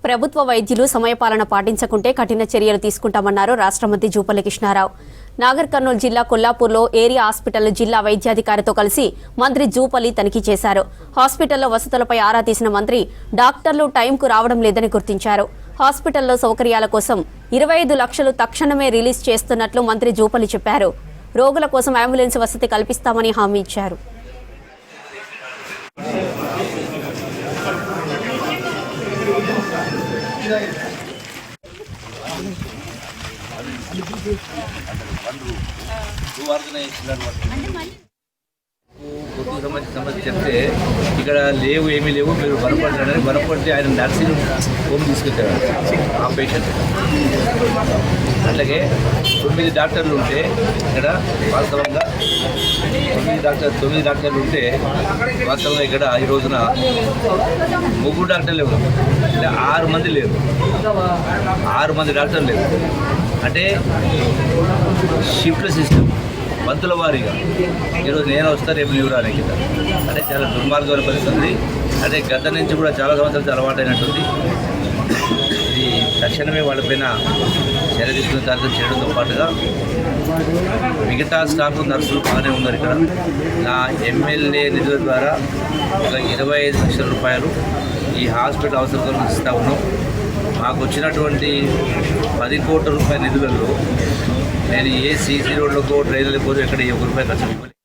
ప్రభుత్వ వైద్యులు సమయపాలన పాటించకుంటే కఠిన చర్యలు తీసుకుంటామన్నారు రాష్ట్ర మంత్రి జూపల్లి కృష్ణారావు. నాగర్ కర్నూలు జిల్లా కొల్లాపూర్లో ఏరియా హాస్పిటల్ జిల్లా వైద్యాధికారితో కలిసి మంత్రి జూపల్లి తనిఖీ చేశారు. హాస్పిటల్లో వసతులపై ఆరా తీసిన మంత్రి డాక్టర్లు టైంకు రావడం లేదని గుర్తించారు. హాస్పిటల్లో సౌకర్యాల కోసం 25 లక్షలు తక్షణమే రిలీజ్ చేస్తున్నట్లు మంత్రి జూపల్లి చెప్పారు. రోగుల కోసం అంబులెన్స్ వసతి కల్పిస్తామని హామీ ఇచ్చారు. సమస్య చెప్తే ఇక్కడ ఏమీ లేవు, మీరు బలపడతారని బలపడితే ఆయన నర్సింగ్ హోమ్ తీసుకెళ్తారు ఆ పేషెంట్. అట్లాగే 9 డాక్టర్లు ఉంటే ఇక్కడ వాస్తవంగా 9 డాక్టర్లు ఉంటే వాస్తవంగా ఇక్కడ ఈ రోజున 3 డాక్టర్లు లేవు, అంటే 6 మంది లేరు, 6 మంది డాక్టర్లు లేవు. అంటే షిఫ్ట్ సిస్టమ్ మంతుల వారీగా ఈరోజు నేను వస్తా రేపు నీవు రానికి, అంటే చాలా దుర్మార్గమైన పరిస్థితి. అంటే గత నుంచి కూడా చాలా సంవత్సరాలు అలవాటైనట్టుంది. ఇది తక్షణమే వాళ్ళపైన చర్య తీసుకునే కార్యక్రమం చేయడంతో పాటుగా మిగతా స్టాఫ్ నర్సులు బాగానే ఉన్నారు. ఇక్కడ నా ఎమ్మెల్యే నిధుల ద్వారా ఒక 25 లక్షల రూపాయలు ఈ హాస్పిటల్ అవసరం ఇస్తూ ఉన్నాం. మాకు వచ్చినటువంటి 10 కోట్ల రూపాయల నిధులలో నేను ఏ సీసీ రోడ్లకో డ్రైన్లకో ఎక్కడ 1 రూపాయి ఖర్చు